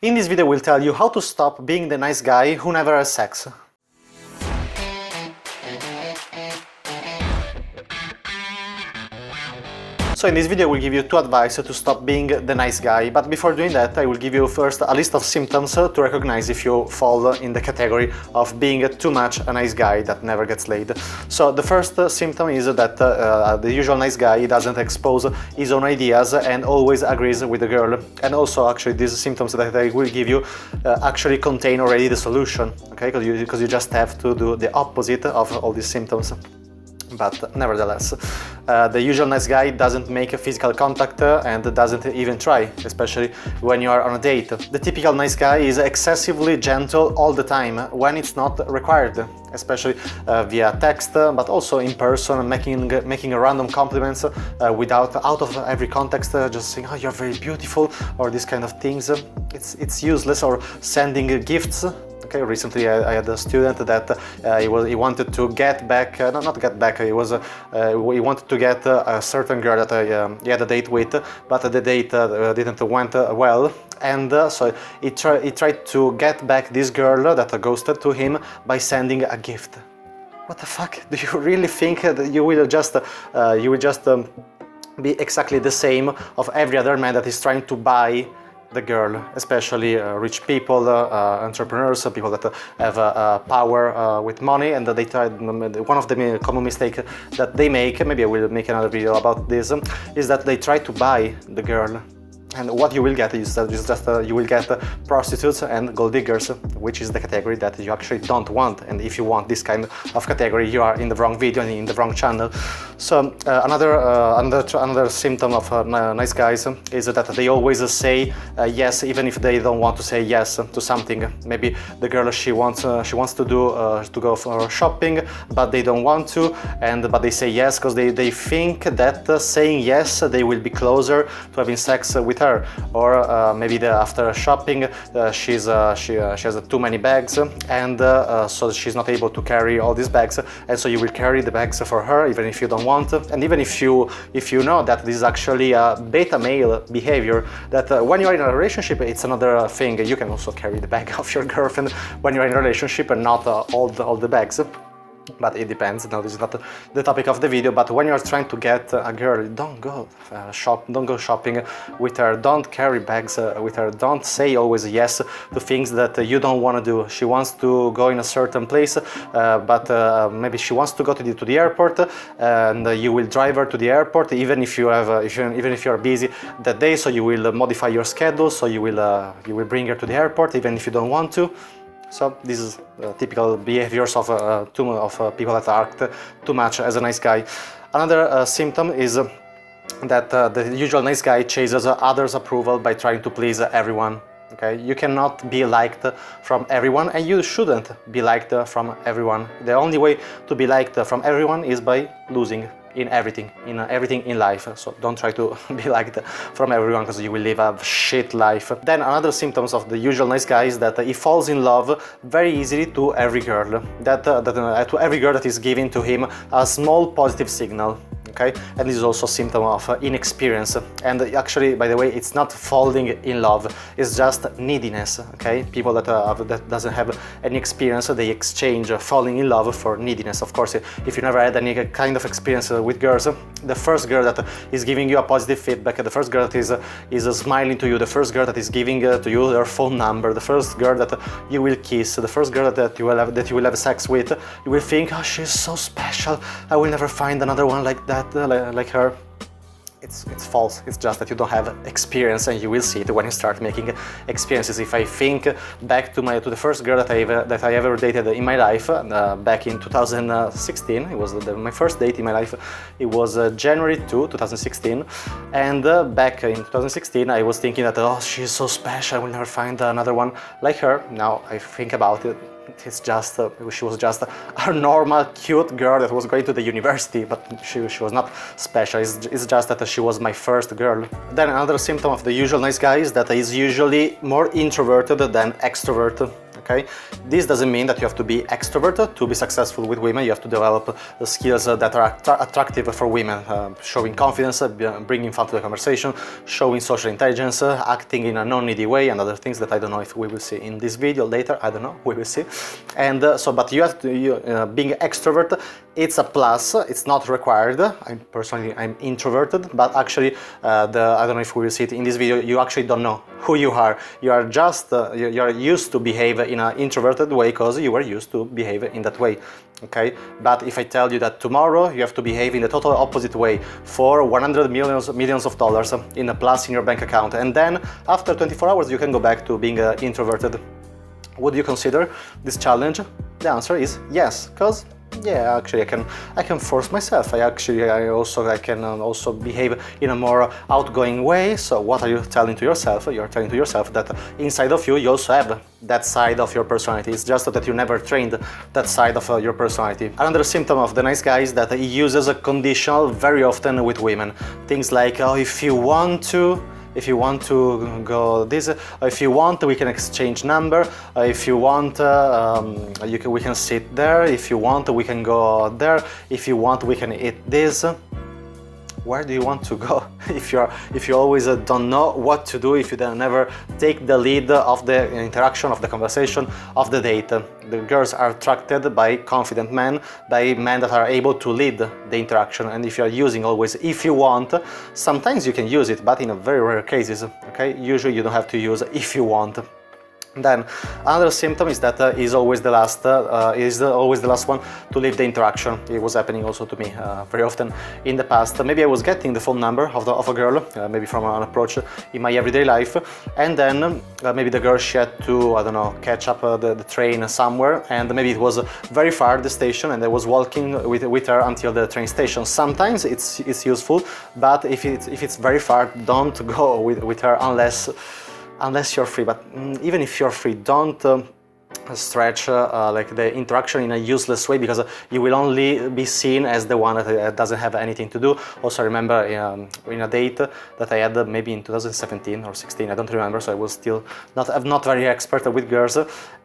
In this video we'll tell you how to stop being the nice guy who never has sex. So in this video we'll give you 2 advice to stop being the nice guy, but before doing that I will give you first a list of symptoms to recognize if you fall in the category of being too much a nice guy that never gets laid. So the first symptom is that the usual nice guy doesn't expose his own ideas and always agrees with the girl. And also actually these symptoms that I will give you actually contain already the solution, okay? Because you just have to do the opposite of all these symptoms. But nevertheless, the usual nice guy doesn't make a physical contact and doesn't even try, especially when you are on a date. The typical nice guy is excessively gentle all the time when it's not required, especially via text, but also in person, making random compliments out of every context, just saying, "Oh, you're very beautiful," or these kind of things. It's useless. Or sending gifts. Okay, recently I had a student that he wanted to get back, not get back, he wanted to get a certain girl that he had a date with, but the date didn't went well, and so he tried to get back this girl that ghosted to him by sending a gift. What the fuck? Do you really think that you will just be exactly the same of every other man that is trying to buy the girl, especially rich people, entrepreneurs, people that have power with money, and they try. One of the common mistakes that they make, maybe I will make another video about this, is that they try to buy the girl. And what you will get is just you will get prostitutes and gold diggers, which is the category that you actually don't want. And if you want this kind of category, you are in the wrong video and in the wrong channel. So another symptom of nice guys is that they always say yes, even if they don't want to say yes to something. Maybe the girl she wants to go for shopping, but they don't want to, but they say yes because they think that saying yes they will be closer to having sex with her. Or maybe after shopping she has too many bags, and so she's not able to carry all these bags, and so you will carry the bags for her even if you don't want, and even if you know that this is actually a beta male behavior, that when you are in a relationship it's another thing. You can also carry the bag of your girlfriend when you are in a relationship and not all the bags. But it depends. Now this is not the topic of the video, but when you're trying to get a girl, don't go shopping with her, don't carry bags with her, don't say always yes to things that you don't want to do. She wants to go in a certain place, but maybe she wants to go to the airport, and you will drive her to the airport even if you are busy that day, so you will modify your schedule, so you will bring her to the airport even if you don't want to. So this is typical behaviors of people that act too much as a nice guy. Another symptom is that the usual nice guy chases others' approval by trying to please everyone. Okay, you cannot be liked from everyone, and you shouldn't be liked from everyone. The only way to be liked from everyone is by losing in everything in life. So don't try to be liked from everyone, because you will live a shit life. Then another symptoms of the usual nice guy is that he falls in love very easily to every girl, to every girl that is giving to him a small positive signal. Okay, and this is also a symptom of inexperience. And actually, by the way, it's not falling in love, it's just neediness. Okay, people that doesn't have any experience, they exchange falling in love for neediness. Of course, if you never had any kind of experience with girls, the first girl that is giving you a positive feedback, the first girl that is smiling to you, the first girl that is giving to you her phone number, the first girl that you will kiss, the first girl that you will have sex with, you will think, oh, she's so special, I will never find another one like that. Like her. It's false. It's just that you don't have experience, and you will see it when you start making experiences. If I think back to the first girl that I ever dated in my life, back in 2016, it was my first date in my life. It was January 2, 2016, and back in 2016 I was thinking that, oh, she's so special, I will never find another one like her. Now I think about it. It's just she was just a normal, cute girl that was going to the university, but she was not special. It's just that she was my first girl. Then another symptom of the usual nice guy is that he's usually more introverted than extroverted. okay? This doesn't mean that you have to be extroverted to be successful with women. You have to develop skills that are attractive for women, showing confidence, bringing fun to the conversation, showing social intelligence, acting in a non-needy way, and other things that I don't know if we will see in this video later. I don't know, we will see. And but you have to, being extrovert, it's a plus, it's not required. I'm introverted, but actually, I don't know if we will see it in this video, you actually don't know who you are. You are just, you're used to behave in an introverted way because you were used to behave in that way, okay? But if I tell you that tomorrow you have to behave in the total opposite way for 100 millions of dollars in a plus in your bank account, and then after 24 hours you can go back to being introverted, would you consider this challenge? The answer is yes, because yeah, actually I can force myself. I can also behave in a more outgoing way. So what are you telling to yourself? You're telling to yourself that inside of you also have that side of your personality. It's just that you never trained that side of your personality. Another symptom of the nice guy is that he uses a conditional very often with women. Things like, oh, if you want to go this, if you want, we can exchange number. If you want, we can sit there. If you want, we can go there. If you want, we can eat this. Where do you want to go? If you always don't know what to do, if you never take the lead of the interaction, of the conversation, of the date. The girls are attracted by confident men, by men that are able to lead the interaction. And if you are using always if you want, sometimes you can use it, but in a very rare cases, okay? Usually you don't have to use if you want. Then another symptom is that he's always the last one to leave the interaction. It was happening also to me very often in the past. Maybe I was getting the phone number of a girl, maybe from an approach in my everyday life, and then maybe the girl, she had to, I don't know, catch up the train somewhere, and maybe it was very far, the station, and I was walking with her until the train station. Sometimes it's useful, but if it's very far, don't go with her unless you're free. But even if you're free, don't stretch like the interaction in a useless way, because you will only be seen as the one that doesn't have anything to do. Also, I remember in a date that I had maybe in 2017 or 16, I don't remember, so I was still not very expert with girls,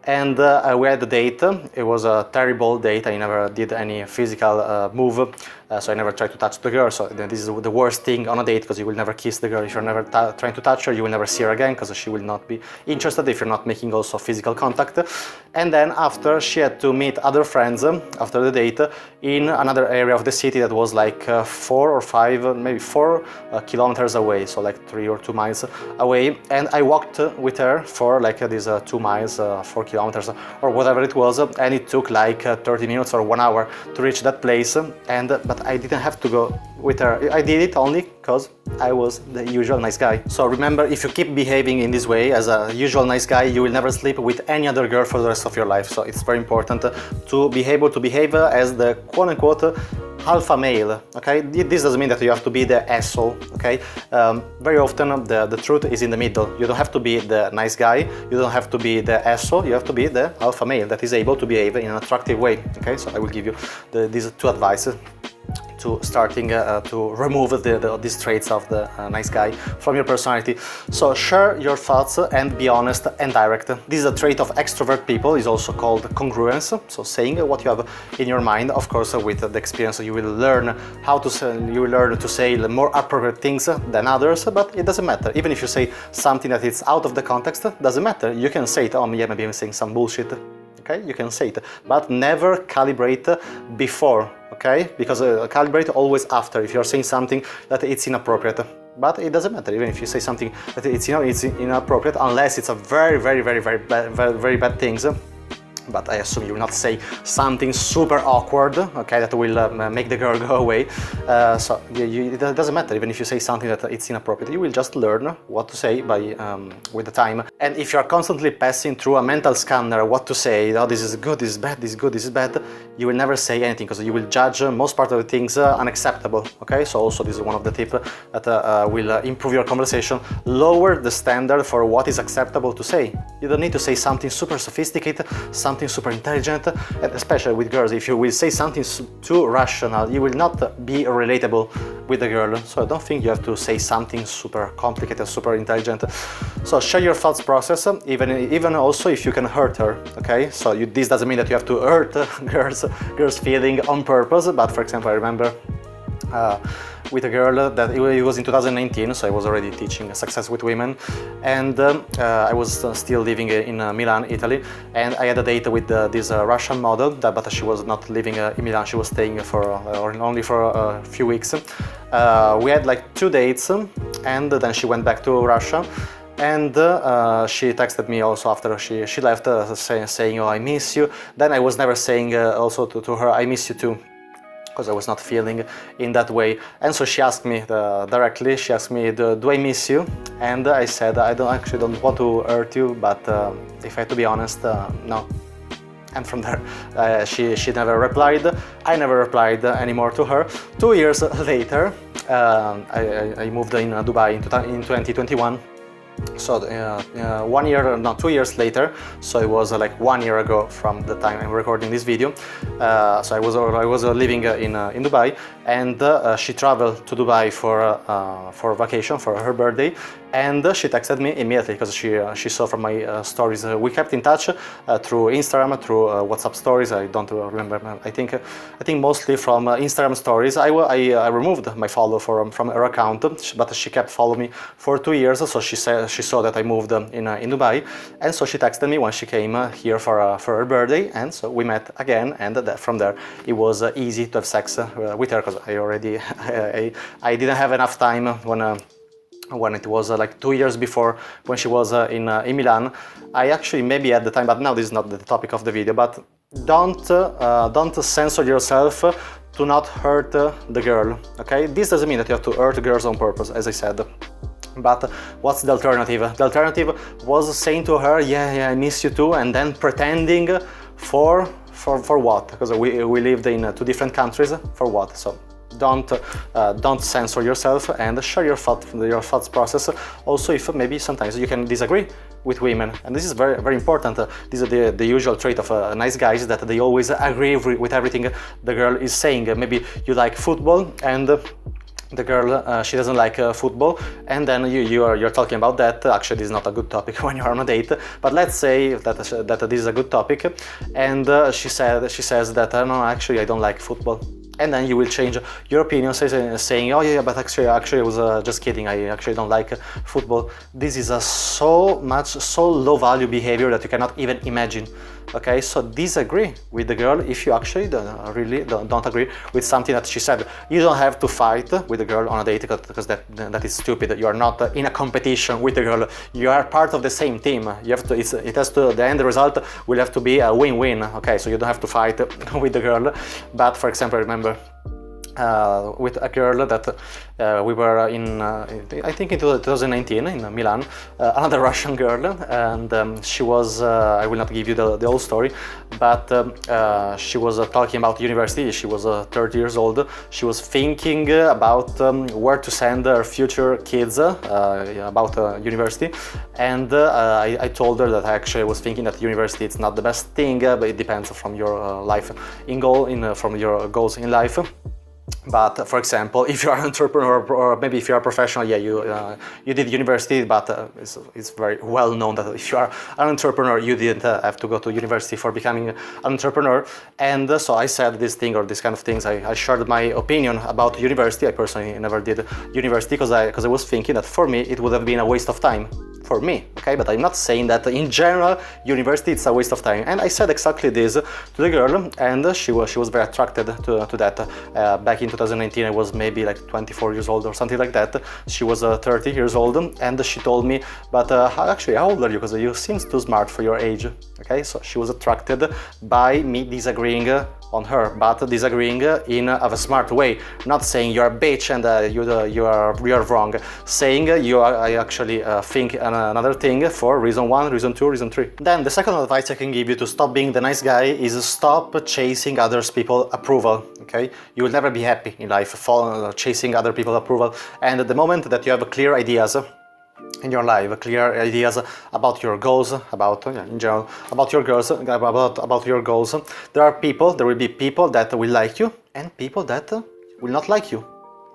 and we had a date. It was a terrible date. I never did any physical move, so I never tried to touch the girl. So this is the worst thing on a date, because you will never kiss the girl. If you're never trying to touch her, you will never see her again, because she will not be interested if you're not making also physical contact. And then after, she had to meet other friends after the date in another area of the city that was like 4 or 5, maybe 4 kilometers away, so like 3 or 2 miles away. And I walked with her for like these 2 miles, 4 kilometers or whatever it was, and it took like 30 minutes or 1 hour to reach that place. But I didn't have to go with her. I did it only because I was the usual nice guy. So remember, if you keep behaving in this way as a usual nice guy, you will never sleep with any other girl for the rest of your life. So it's very important to be able to behave as the quote-unquote alpha male, okay? This doesn't mean that you have to be the asshole, okay? Very often the truth is in the middle. You don't have to be the nice guy, you don't have to be the asshole, you have to be the alpha male that is able to behave in an attractive way, okay? So I will give you these 2 advices to starting to remove these traits of the nice guy from your personality. So share your thoughts and be honest and direct. This is a trait of extrovert people. Is also called congruence. So saying what you have in your mind. Of course, with the experience, you will learn how to say, more appropriate things than others. But it doesn't matter. Even if you say something that is out of the context, doesn't matter. You can say it. Oh yeah, maybe I'm saying some bullshit. Okay, you can say it, but never calibrate before, okay? Because calibrate always after, if you're saying something that it's inappropriate. But it doesn't matter, even if you say something that it's inappropriate, unless it's a very bad things. But I assume you will not say something super awkward, okay, that will make the girl go away. So it doesn't matter, even if you say something that it's inappropriate. You will just learn what to say with the time. And if you are constantly passing through a mental scanner what to say, oh, this is good, this is bad, this is good, this is bad, you will never say anything, because you will judge most part of the things unacceptable, okay? So also this is one of the tips that will improve your conversation. Lower the standard for what is acceptable to say. You don't need to say something super sophisticated, something something super intelligent, and especially with girls, if you will say something too rational, you will not be relatable with the girl. So I don't think you have to say something super complicated, super intelligent. So share your thoughts process, even also if you can hurt her, okay? So this doesn't mean that you have to hurt girls' feeling on purpose, but for example, I remember with a girl that it was in 2019, so I was already teaching Success with Women, and I was still living in Milan, Italy, and I had a date with this Russian model, but she was not living in Milan, she was staying only for a few weeks. We had like 2 dates, and then she went back to Russia. And she texted me also after she left, saying, "Oh, I miss you." Then I was never saying also to her, "I miss you too," because I was not feeling in that way. And so she asked me directly, she asked me, "Do I miss you?" And I said, "I don't want to hurt you, but if I have to be honest, no." And from there, she never replied. I never replied anymore to her. 2 years later, I moved in Dubai in 2021. So 1 year, no, 2 years later, so it was like 1 year ago from the time I'm recording this video. So I was living in Dubai, and she traveled to Dubai for vacation, for her birthday, and she texted me immediately because she saw from my stories. We kept in touch through Instagram, through WhatsApp stories. I don't remember. I think mostly from Instagram stories. I removed my follow from her account, but she kept following me for 2 years. So she saw that I moved in Dubai, and so she texted me when she came here for her birthday, and so we met again. And from there, it was easy to have sex with her because I already I didn't have enough time when it was like 2 years before, when she was in Milan. I actually maybe at the time, but now this is not the topic of the video, but don't censor yourself to not hurt the girl, okay? This doesn't mean that you have to hurt girls on purpose, as I said. But what's the alternative? The alternative was saying to her, yeah, I miss you too, and then pretending for what? Because we lived in 2 different countries, for what? So don't censor yourself and share your thoughts process. Also, if maybe sometimes you can disagree with women, and this is very, very important. This is the usual trait of nice guys, that they always agree with everything the girl is saying. Maybe you like football and the girl, she doesn't like football, and then you're talking about that. Actually, this is not a good topic when you're on a date, but let's say that this is a good topic, and she says that no, actually I don't like football. And then you will change your opinion, saying, "Oh yeah, but actually I was just kidding. I actually don't like football." This is so low value behavior that you cannot even imagine. Okay, so disagree with the girl if you actually don't agree with something that she said. You don't have to fight with the girl on a date, because that is stupid. You are not in a competition with the girl. You are part of the same team. You have to. The end result will have to be a win-win. Okay, so you don't have to fight with the girl. But for example, I remember with a girl that we were in, I think in 2019 in Milan, another Russian girl, and she was, I will not give you the whole story, but she was talking about university. She was 30 years old. She was thinking about where to send her future kids about university, and I told her that I actually was thinking that university it's not the best thing, but it depends from your life from your goals in life. But for example, if you are an entrepreneur, or maybe if you are a professional, yeah, you did university, but it's very well known that if you are an entrepreneur, you didn't have to go to university for becoming an entrepreneur. And so I said this thing, or this kind of things. I shared my opinion about university. I personally never did university because I was thinking that for me it would have been a waste of time. For me, okay, but I'm not saying that in general university it's a waste of time. And I said exactly this to the girl, and she was very attracted to that. Back in 2019, I was maybe like 24 years old or something like that. She was 30 years old, and she told me, "But actually, how old are you? Because you seem too smart for your age." Okay, so she was attracted by me disagreeing on her, but disagreeing in a smart way, not saying you're a bitch and you are wrong, saying I actually think another thing for reason 1, reason 2, reason 3. Then the second advice I can give you to stop being the nice guy is stop chasing others people's approval. Okay, you will never be happy in life chasing other people's approval, and at the moment that you have clear ideas in your life, clear ideas about your goals, about in general, about your goals, about your goals. There will be people that will like you and people that will not like you.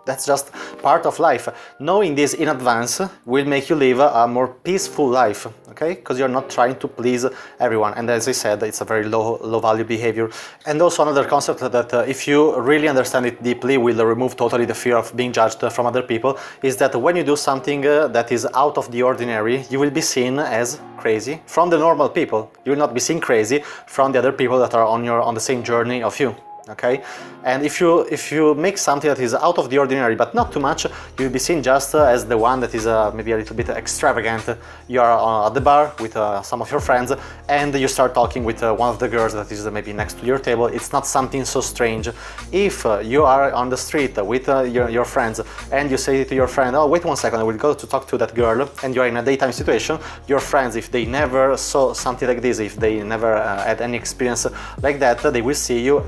That's just part of life. Knowing this in advance will make you live a more peaceful life, okay? Because you're not trying to please everyone. And as I said, it's a very low value behavior. And also another concept that if you really understand it deeply will remove totally the fear of being judged from other people, is that when you do something that is out of the ordinary, you will be seen as crazy from the normal people. You will not be seen crazy from the other people that are on the same journey of you. Okay, and if you make something that is out of the ordinary but not too much, you'll be seen just as the one that is maybe a little bit extravagant. You are at the bar with some of your friends and you start talking with one of the girls that is maybe next to your table. It's not something so strange. If you are on the street with your friends and you say to your friend, oh wait 1 second, I will go to talk to that girl, and you are in a daytime situation, your friends, if they never saw something like this, if they never had any experience like that, they will see you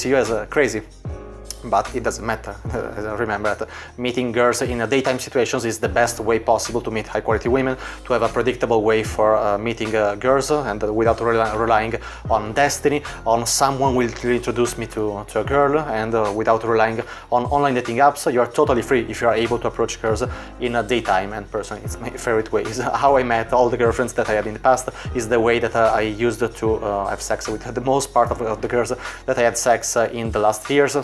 as crazy. But it doesn't matter. Remember that meeting girls in daytime situations is the best way possible to meet high quality women, to have a predictable way for meeting girls, and without relying on destiny, on someone will introduce me to a girl, and without relying on online dating apps. You are totally free if you are able to approach girls in a daytime. And personally, it's my favorite way. Is how I met all the girlfriends that I had in the past, is the way that I used to have sex with the most part of the girls that I had sex in the last years.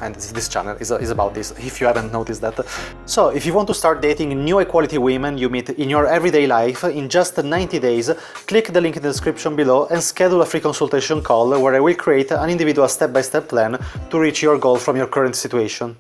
And this channel is about this, if you haven't noticed that. So, if you want to start dating new high-quality women you meet in your everyday life in just 90 days, click the link in the description below and schedule a free consultation call where I will create an individual step-by-step plan to reach your goal from your current situation.